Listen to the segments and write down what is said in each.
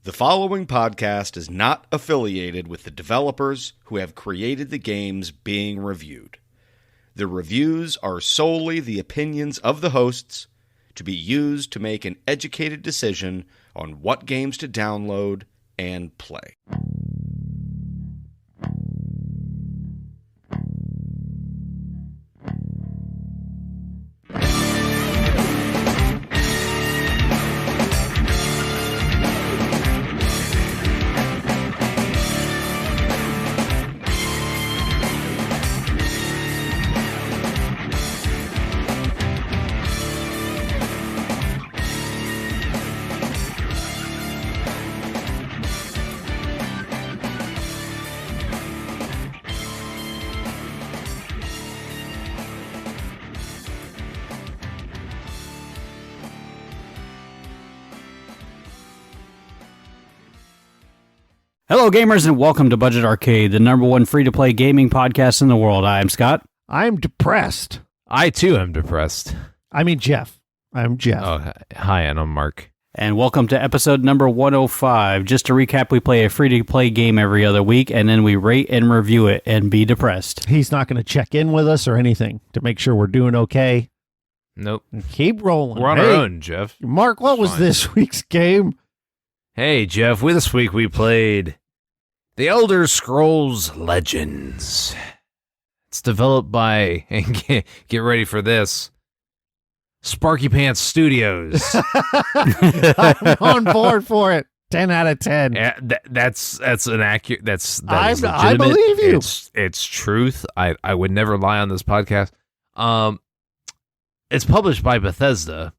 The following podcast is not affiliated with the developers who have created the games being reviewed. The reviews are solely the opinions of the hosts to be used to make an educated decision on what games to download and play. Hello, gamers, and welcome to Budget Arcade, the number one free-to-play gaming podcast in the world. I'm Scott. I'm depressed. I, too, am depressed. I mean, Jeff. I'm Jeff. Oh, hi, and I'm Mark. And welcome to episode number 105. Just to recap, we play a free-to-play game every other week, and then we rate and review it and be depressed. He's not going to check in with us or anything to make sure we're doing okay. Nope. Keep rolling. We're on our own, Jeff. Mark, what was this week's game? Hey, Jeff, this week we played The Elder Scrolls Legends. It's developed by, and get ready for this, Sparky Pants Studios. I'm on board for it. 10 out of 10. Yeah, that's an accurate. That is I legitimate. believe you. It's truth. I would never lie on this podcast. It's published by Bethesda.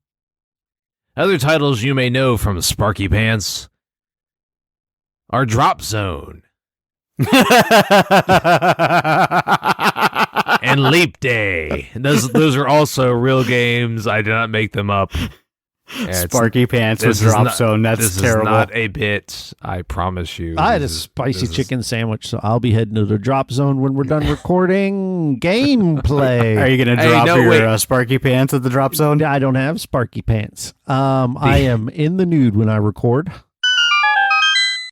Other titles you may know from Sparky Pants are Drop Zone and Leap Day. Those are also real games. I did not make them up. Yeah, Sparky Pants with Drop Zone. That's terrible. This is not a bit. I promise you. I had a spicy chicken sandwich, so I'll be heading to the Drop Zone when we're done recording gameplay. Are you going to drop your Sparky Pants at the Drop Zone? I don't have Sparky Pants. I am in the nude when I record.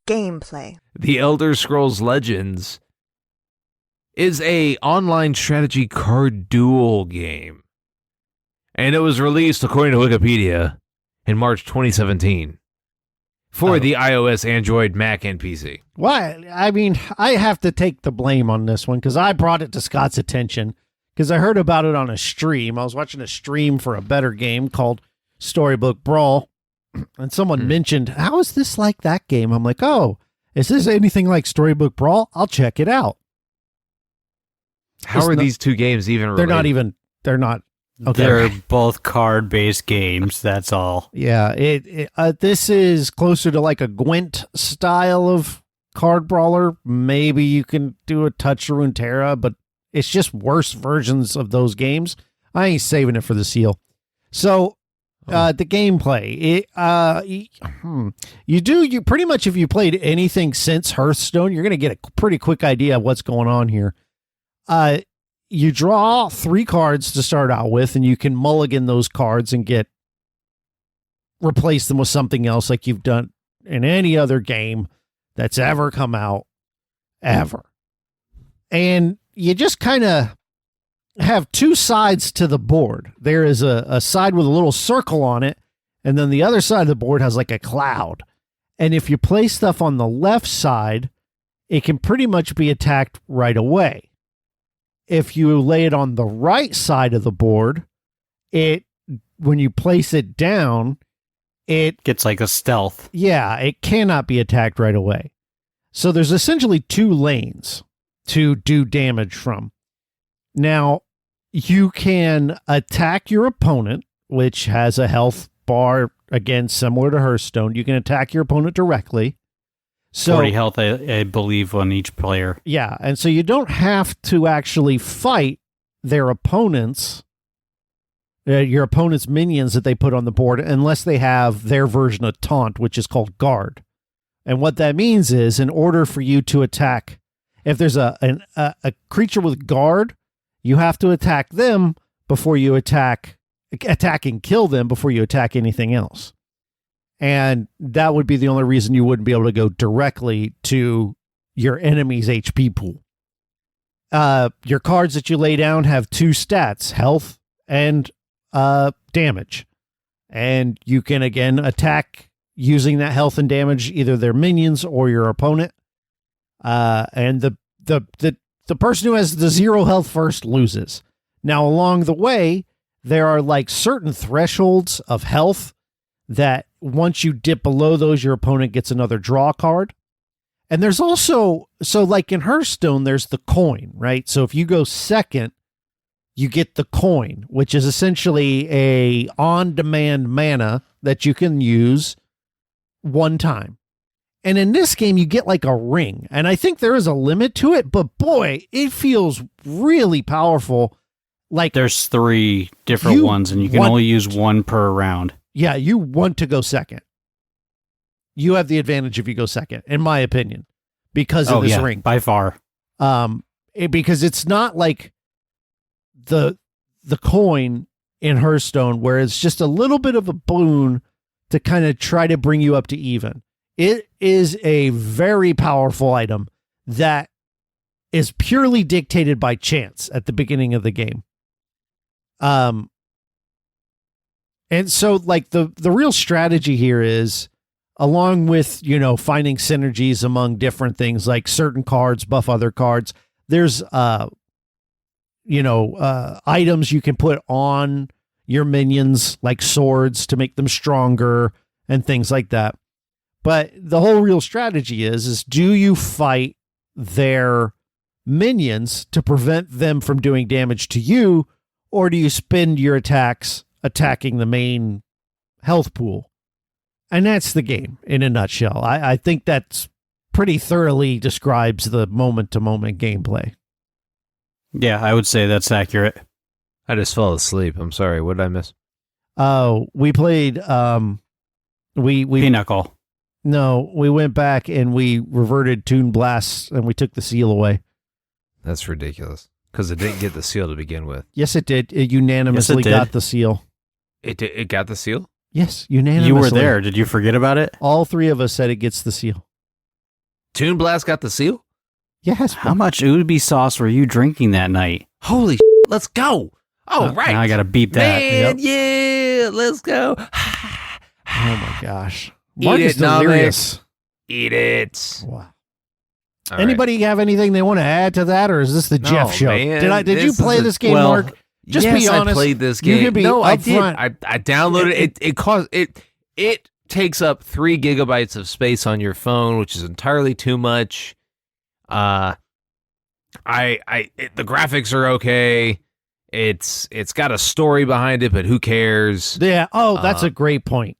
Gameplay. The Elder Scrolls Legends is a online strategy card duel game. And it was released, according to Wikipedia, in March 2017 for the iOS, Android, Mac, and PC. Why? I mean, I have to take the blame on this one because I brought it to Scott's attention because I heard about it on a stream. I was watching a stream for a better game called Storybook Brawl, and someone mentioned, how is this like that game? I'm like, oh, is this anything like Storybook Brawl? I'll check it out. How are these two games even related? They're not. Okay. They're both card-based games, that's all. Yeah, this is closer to like a Gwent style of card brawler. Maybe you can do a Touch Runeterra, but it's just worse versions of those games. I ain't saving it for the seal. So, the gameplay, you pretty much, if you played anything since Hearthstone, you're going to get a pretty quick idea of what's going on here. You draw 3 cards to start out with, and you can mulligan those cards and replace them with something else like you've done in any other game that's ever come out, ever. And you just kind of have 2 sides to the board. There is a side with a little circle on it, and then the other side of the board has like a cloud. And if you place stuff on the left side, it can pretty much be attacked right away. If you lay it on the right side of the board, when you place it down, it gets like a stealth. Yeah, it cannot be attacked right away. So there's essentially 2 lanes to do damage from. Now, you can attack your opponent, which has a health bar, again, similar to Hearthstone. You can attack your opponent directly. So 40 health, I believe, on each player. Yeah, and so you don't have to actually fight their opponents, your opponent's minions that they put on the board, unless they have their version of taunt, which is called guard. And what that means is, in order for you to attack, if there's a creature with guard, you have to attack them before you attack and kill them before you attack anything else. And that would be the only reason you wouldn't be able to go directly to your enemy's HP pool. Your cards that you lay down have 2 stats, health and damage. And you can, again, attack using that health and damage, either their minions or your opponent. And the person who has the 0 health first loses. Now, along the way, there are like certain thresholds of health that once you dip below those, your opponent gets another draw card. And there's also, so like in Hearthstone, there's the coin, right? So if you go second, you get the coin, which is essentially a on-demand mana that you can use one time. And in this game, you get like a ring. And I think there is a limit to it, but boy, it feels really powerful. Like There's 3 different ones, and you can only use 1 per round. Yeah, you want to go second. You have the advantage if you go second, in my opinion, because of this ring. By far. Because it's not like the coin in Hearthstone where it's just a little bit of a boon to kind of try to bring you up to even. It is a very powerful item that is purely dictated by chance at the beginning of the game. And so like the real strategy here is, along with, finding synergies among different things, like certain cards buff other cards, there's, items you can put on your minions, like swords to make them stronger and things like that. But the whole real strategy is do you fight their minions to prevent them from doing damage to you, or do you spend your attacks attacking the main health pool? And that's the game in a nutshell. I think that's pretty thoroughly describes the moment-to-moment gameplay. Yeah, I would say that's accurate. I just fell asleep. I'm sorry. What did I miss? Oh, we played we Pinochle. No, we went back and we reverted Toon Blast and we took the seal away. That's ridiculous. Because it didn't get the seal to begin with. Yes, it did. It unanimously got the seal. It got the seal? Yes, unanimously. You were there. Did you forget about it? All 3 of us said it gets the seal. Toon Blast got the seal? Yes. How much Ubi sauce were you drinking that night? Holy let's go. Oh, right. Now I got to beat that. Man, yeah, let's go. Oh, my gosh. Eat Mark it, is delirious. Eat it. Wow. All Anybody have anything they want to add to that, or is this the Jeff show? Man, Did you play this game, Mark? Just yes, be honest. I played this game. You can be I upfront. did. I downloaded it. It takes up 3 gigabytes of space on your phone, which is entirely too much. The graphics are okay. It's got a story behind it, but who cares? Yeah. Oh, that's a great point.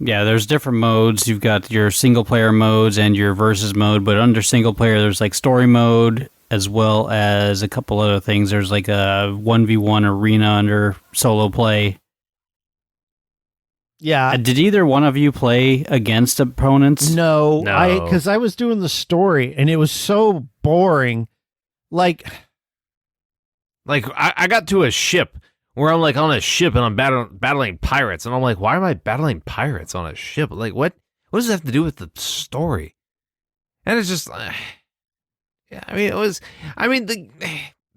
Yeah, there's different modes. You've got your single player modes and your versus mode, but under single player, there's like story mode as well as a couple other things. There's like a 1v1 arena under solo play. Yeah. Did either one of you play against opponents? No. Because I was doing the story and it was so boring. Like I got to a ship where I'm like on a ship and I'm battling pirates, and I'm like, why am I battling pirates on a ship? Like, what does it have to do with the story? And it's just, yeah, I mean,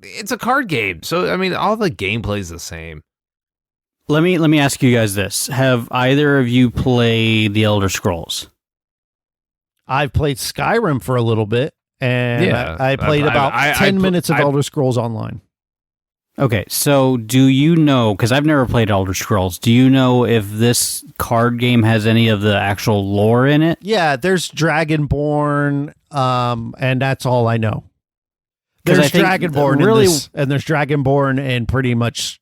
it's a card game, so I mean, all the gameplay's the same. Let me ask you guys this: have either of you played the Elder Scrolls? I've played Skyrim for a little bit, and Yeah, I played about 10 minutes of Elder Scrolls Online. Okay, so do you know, because I've never played Elder Scrolls, do you know if this card game has any of the actual lore in it? Yeah, there's Dragonborn, and that's all I know. There's Dragonborn in this, and there's Dragonborn and pretty much,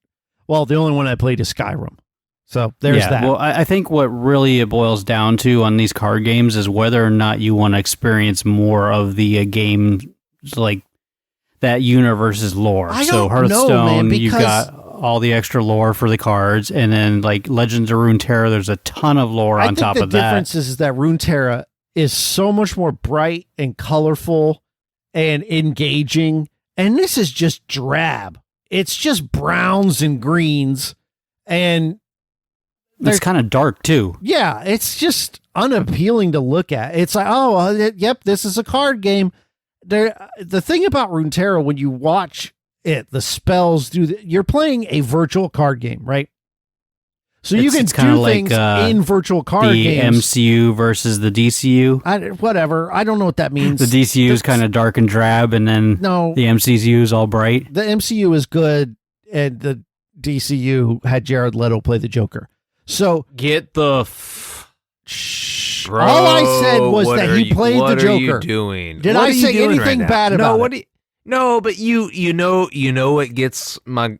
well, the only one I played is Skyrim. So there's that. Well, I think what really it boils down to on these card games is whether or not you want to experience more of the game, like that universe's lore. So Hearthstone, you've got all the extra lore for the cards, and then like Legends of Runeterra, there's a ton of lore on top of that. The difference is that Runeterra is so much more bright and colorful and engaging, and this is just drab. It's just browns and greens, and It's kind of dark too. Yeah, it's just unappealing to look at. It's like, yep, this is a card game. The thing about Runeterra, when you watch it, the spells you're playing a virtual card game, right? So you can do things in virtual card games. The MCU versus the DCU. Whatever. I don't know what that means. The DCU is kind of dark and drab, and then the MCU is all bright. The MCU is good, and the DCU had Jared Leto play the Joker. So get the Bro, all I said was that he played the Joker. What are you doing? Did I say anything bad about it? No, but you know what gets my.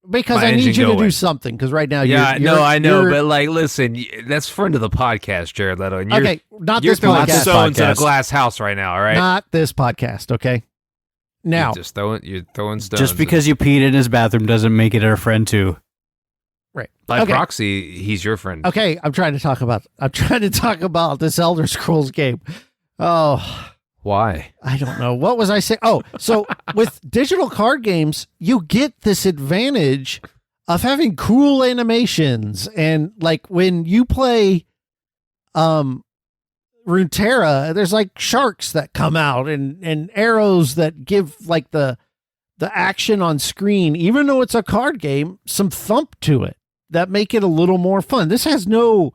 Because I need you to do something. Because right now, I know, but like, listen, that's friend of the podcast, Jared Leto. And okay, not this podcast. You're throwing stones in a glass house right now. All right, not this podcast. Okay, now you're throwing stones. Just because you peed in his bathroom doesn't make it our friend too. Right. By proxy, he's your friend. Okay, I'm trying to talk about this Elder Scrolls game. Oh. Why? I don't know. What was I saying? Oh, so with digital card games, you get this advantage of having cool animations. And like when you play Runeterra, there's like sharks that come out and arrows that give like the action on screen, even though it's a card game, some thump to it that make it a little more fun. This has no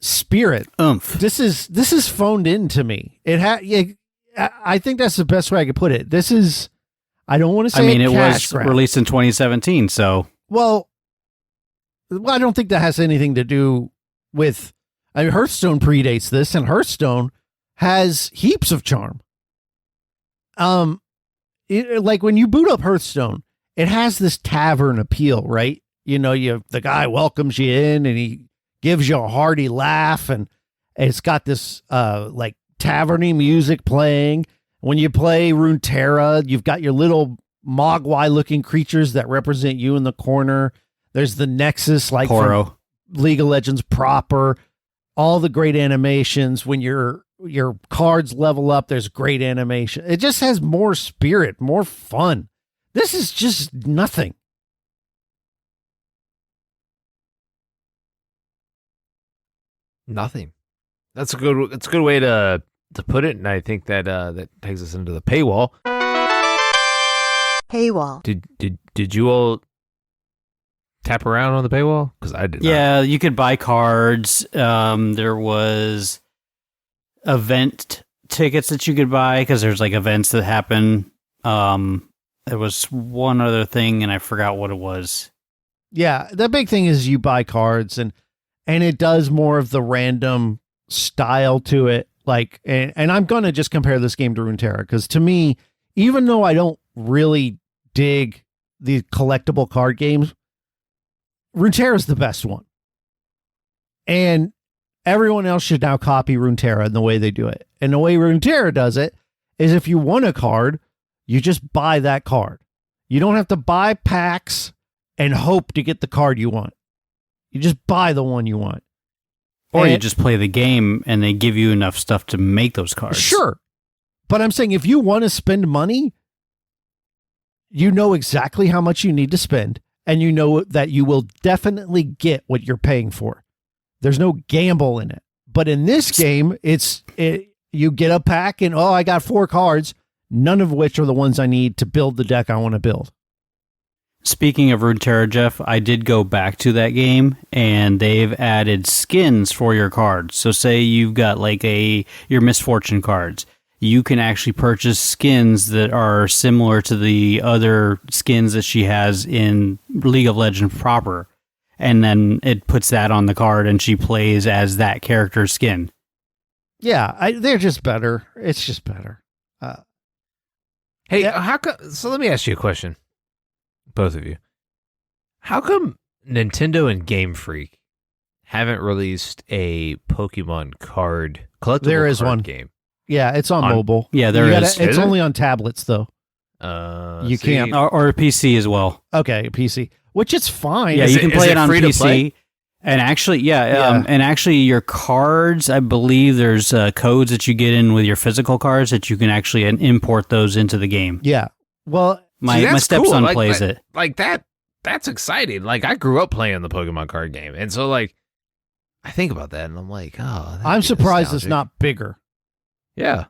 spirit. This is phoned in to me. I think that's the best way I could put it. This is, I don't want to say, it was released in 2017, so well, I don't think that has anything to do with. I mean, Hearthstone predates this, and Hearthstone has heaps of charm. Like when you boot up Hearthstone, it has this tavern appeal, right? You know, the guy welcomes you in, and he gives you a hearty laugh, and it's got this like taverny music playing. When you play Runeterra, you've got your little mogwai looking creatures that represent you in the corner. There's the Nexus, like from League of Legends proper. All the great animations. When your cards level up, there's great animation. It just has more spirit, more fun. This is just nothing. Nothing. That's a good way to put it, and I think that that takes us into the paywall. Paywall. Did you all tap around on the paywall? Because I did. Yeah, you could buy cards. There was event tickets that you could buy because there's like events that happen. There was one other thing, and I forgot what it was. Yeah, the big thing is you buy cards, and it does more of the random style to it. Like, and I'm going to just compare this game to Runeterra, because to me, even though I don't really dig the collectible card games, Runeterra is the best one. And everyone else should now copy Runeterra in the way they do it. And the way Runeterra does it is if you want a card, you just buy that card. You don't have to buy packs and hope to get the card you want. You just buy the one you want. Or you just play the game and they give you enough stuff to make those cards. Sure. But I'm saying if you want to spend money, you know exactly how much you need to spend, and you know that you will definitely get what you're paying for. There's no gamble in it. But in this game, you get a pack and, I got 4 cards, none of which are the ones I need to build the deck I want to build. Speaking of Runeterra, Jeff, I did go back to that game, and they've added skins for your cards. So say you've got like your Misfortune cards. You can actually purchase skins that are similar to the other skins that she has in League of Legends proper. And then it puts that on the card, and she plays as that character's skin. Yeah, they're just better. It's just better. Hey, how come? So let me ask you a question. Both of you. How come Nintendo and Game Freak haven't released a Pokemon collectible card game? Yeah, it's on mobile. Yeah, there is. It's only on tablets, though. You can't. Or PC as well. Okay, PC. Which is fine. Yeah, you can play it on free PC. To play? And actually, and actually your cards, I believe there's codes that you get in with your physical cards that you can actually import those into the game. Yeah. Well, my stepson plays it. Like that that's exciting. Like, I grew up playing the Pokemon card game. And so, like, I think about that and I'm like, oh, I'm surprised it's not bigger. Yeah.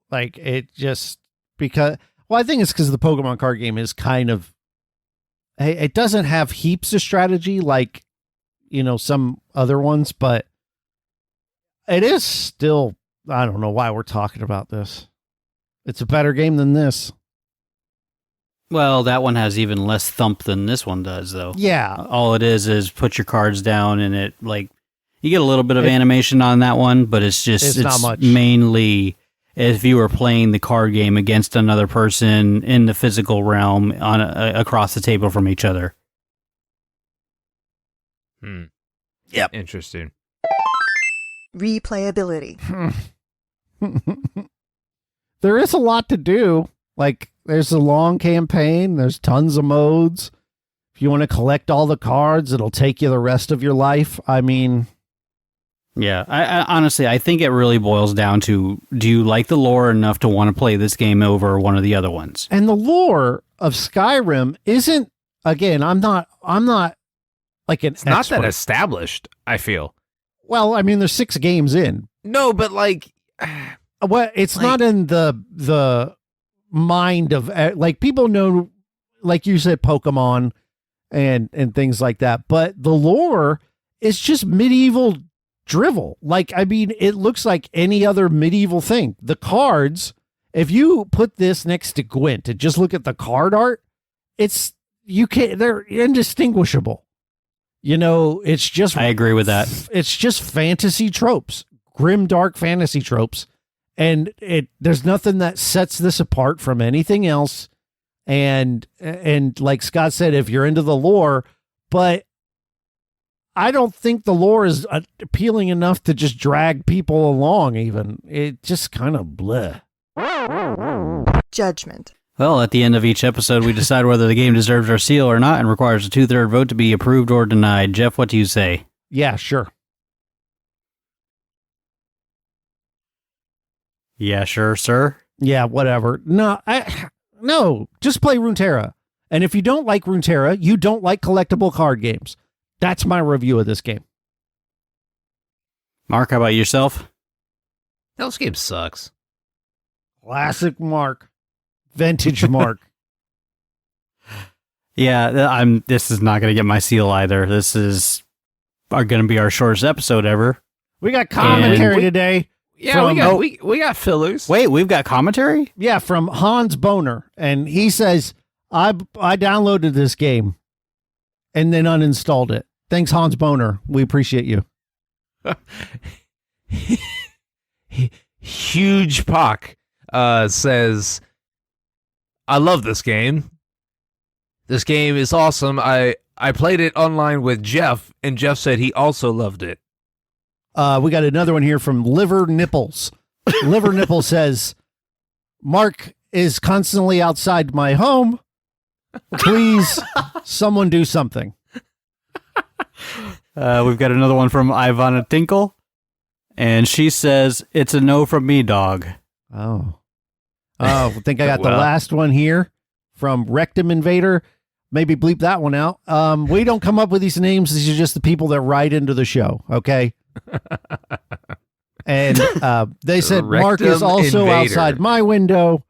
Like, it just, because, well, I think it's because the Pokemon card game is kind of, it doesn't have heaps of strategy like, some other ones, but it is still, I don't know why we're talking about this. It's a better game than this. Well, that one has even less thump than this one does, though. Yeah. All it is put your cards down, and it, like, you get a little bit of animation on that one, but it's not much. Mainly if you were playing the card game against another person in the physical realm across the table from each other. Yep. Interesting. Replayability. There is a lot to do. Like, there's a long campaign. There's tons of modes. If you want to collect all the cards, it'll take you the rest of your life. I mean... Yeah, I honestly, I think it really boils down to, do you like the lore enough to want to play this game over one of the other ones? And the lore of Skyrim isn't, again, I'm not like an expert. Not that established, I feel. Well, I mean, there's 6 games in. No, but like... Well, it's not in the mind of, like, people know, like you said, Pokemon and things like that, but the lore is just medieval drivel. Like, I mean, it looks like any other medieval thing. The cards, if you put this next to Gwent and just look at the card art, they're indistinguishable. It's just, I agree with that. It's just fantasy tropes, grim, dark fantasy tropes. And there's nothing that sets this apart from anything else. And like Scott said, if you're into the lore, but I don't think the lore is appealing enough to just drag people along even. It just kind of bleh. Judgment. Well, at the end of each episode, we decide whether the game deserves our seal or not and requires a 2/3 vote to be approved or denied. Jeff, what do you say? Yeah, sure. Yeah, sure, sir. Yeah, whatever. No, just play Runeterra. And if you don't like Runeterra, you don't like collectible card games. That's my review of this game. Mark, how about yourself? This game sucks. Classic Mark. Vintage Mark. Yeah, this is not going to get my seal either. This is going to be our shortest episode ever. We got commentary today. Yeah, we got fillers. Wait, we've got commentary? Yeah, from Hans Boner. And he says, I downloaded this game and then uninstalled it. Thanks, Hans Boner. We appreciate you. Huge Pock says, I love this game. This game is awesome. I played it online with Jeff, and Jeff said he also loved it. We got another one here from Liver Nipples. Liver Nipple says, Mark is constantly outside my home. Please, someone do something. We've got another one from Ivana Tinkle, and she says, it's a no from me, dog. Oh, I think I got the last one here from Rectum Invader. Maybe bleep that one out. We don't come up with these names. These are just the people that write into the show. Okay. And they said Mark is also outside my window,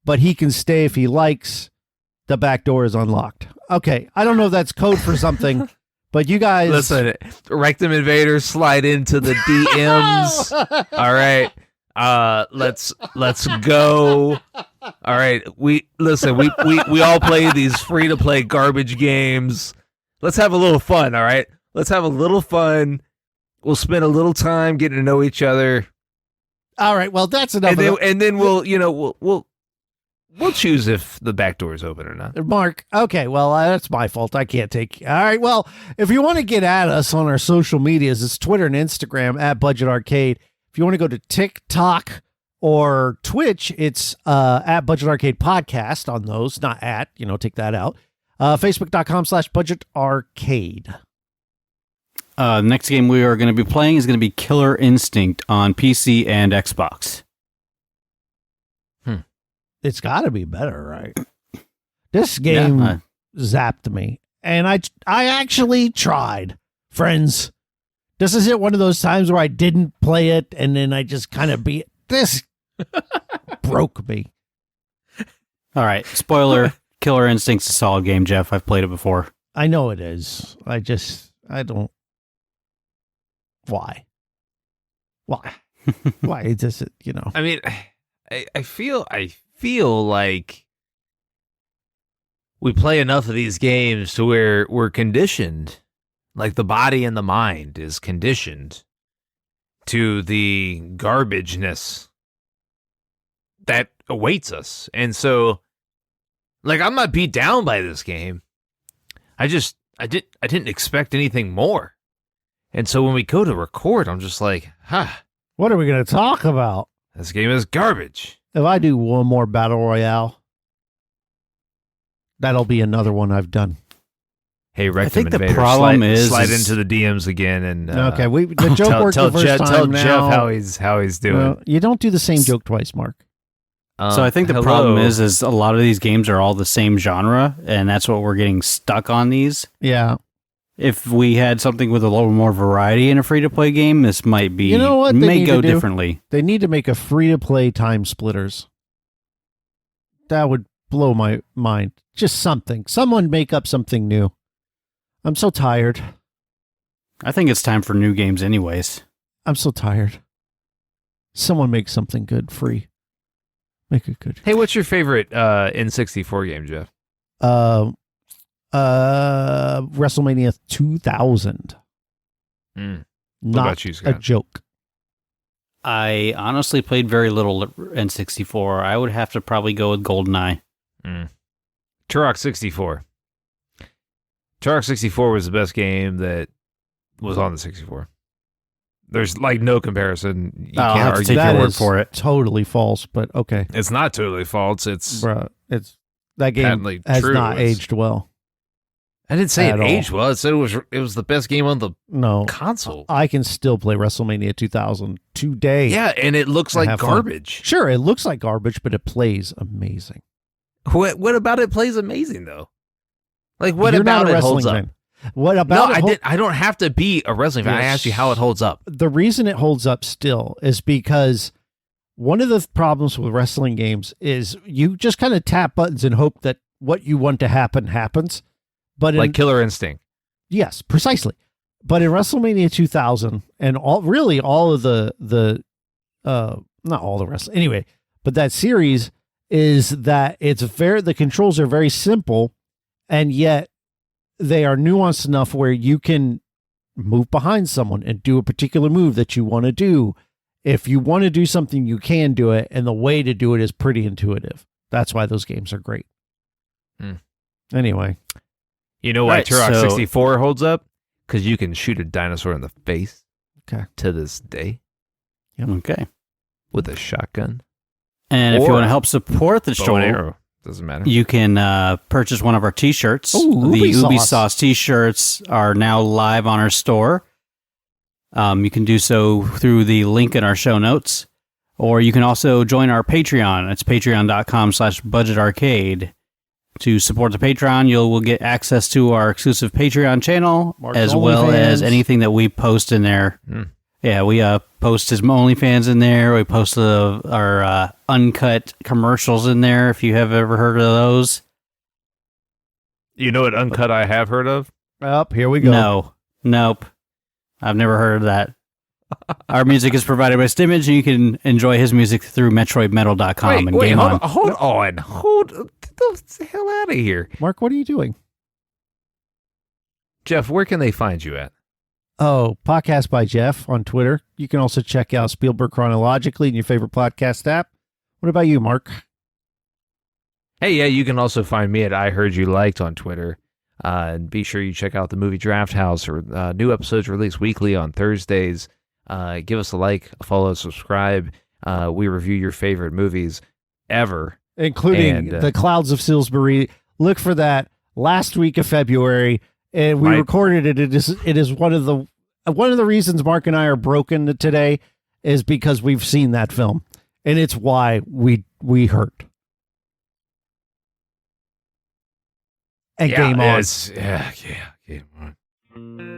but he can stay if he likes. The back door is unlocked. Okay. I don't know if that's code for something, but you guys listen. Rectum Invader, slide into the DMs. All right. Let's go. All right. We all play these free to play garbage games. Let's have a little fun. All right. Let's have a little fun. We'll spend a little time getting to know each other. All right. Well, that's enough. And then we'll choose if the back door is open or not. Mark. Okay. Well, that's my fault. I can't take. All right. Well, if you want to get at us on our social medias, it's Twitter and Instagram at Budget Arcade. If you want to go to TikTok or Twitch, it's at Budget Arcade Podcast on those, not at, take that out. Facebook.com/Budget Arcade. Next game we are going to be playing is going to be Killer Instinct on PC and Xbox. It's got to be better, right? This game zapped me. And I actually tried, friends. This is it one of those times where I didn't play it and then I just kind of beat it. This broke me. All right. Spoiler, Killer Instinct's a solid game, Jeff. I've played it before. I know it is. I don't. Why? Why? It's just, I mean, I feel like we play enough of these games to where we're conditioned, like the body and the mind is conditioned to the garbageness that awaits us. And so, like, I'm not beat down by this game. I didn't expect anything more. And so when we go to record, I'm just like, what are we going to talk about? This game is garbage. If I do one more battle royale, that'll be another one I've done. Hey, Rectum I think Invader, the problem slide into the DMs again and okay. The joke worked the first time. Tell now. Jeff how he's doing. Well, you don't do the same joke twice, Mark. So I think the problem is a lot of these games are all the same genre, and that's what we're getting stuck on these. Yeah. If we had something with a little more variety in a free-to-play game, this might be, you know what they may need go to do? differently. They need to make a free-to-play time splitters. That would blow my mind. Just something. Someone make up something new. I'm so tired. I think it's time for new games anyways. I'm so tired. Someone make something good free. Make it good. Hey, what's your favorite N64 game, Jeff? WrestleMania 2000. What Not about you, Scott? a joke. I honestly played very little N64. I would have to probably go with GoldenEye. Turok 64. Turok 64 was the best game that was on the 64. There's like no comparison. You can't have to argue. take your word for it. Totally false, but okay. It's not totally false. It's Bruh, that game patently has true. not aged well. I didn't say at it all. aged well. I said it was the best game on the console. I can still play WrestleMania 2000 today. Yeah, and it looks like have fun. garbage. Sure, it looks like garbage, but it plays amazing. What about it plays amazing though? Like what You're about not a it wrestling holds up? fan. What about it? I don't have to be a wrestling fan. I Yes. asked you how it holds up. The reason it holds up still is because one of the problems with wrestling games is you just kind of tap buttons and hope that what you want to happen happens. But Like Killer Instinct. yes, precisely. But in WrestleMania 2000 and all of the not all the wrestling anyway, but that series is that the controls are very simple, and yet they are nuanced enough where you can move behind someone and do a particular move that you want to do. If you want to do something, you can do it, and the way to do it is pretty intuitive. That's why those games are great. Anyway. You know why Right, Turok so- 64 holds up? Because you can shoot a dinosaur in the face to this day Okay. with a shotgun. And if you Or want to help support the Bow show, and arrow. Doesn't matter. you can purchase one of our t-shirts. Ooh, the Ubi Ubi Sauce. Sauce t-shirts are now live on our store. You can do so through the link in our show notes, or you can also join our Patreon. It's patreon.com/budgetarcade. To support the Patreon, you will get access to our exclusive Patreon channel, Mark's as well as OnlyFans. anything that we post in there. Yeah, we post his OnlyFans in there. We post our uncut commercials in there, if you have ever heard of those. You know what uncut I have heard of? Up, here we go. No. Nope. I've never heard of that. Our music is provided by Stimage, and you can enjoy his music through MetroidMetal.com and Game On. Hold the hell out of here. Mark, what are you doing? Jeff, where can they find you at? Oh, Podcast by Jeff on Twitter. You can also check out Spielberg Chronologically in your favorite podcast app. What about you, Mark? Hey, yeah, you can also find me at I Heard You Liked on Twitter. And be sure you check out the Movie Draft House, or new episodes released weekly on Thursdays. Give us a like, a follow, subscribe. We review your favorite movies ever. Including The Clouds of Salisbury. Look for that last week of February. And we recorded it. It is one of the reasons Mark and I are broken today is because we've seen that film. And it's why we hurt. and game on. Yeah, game on.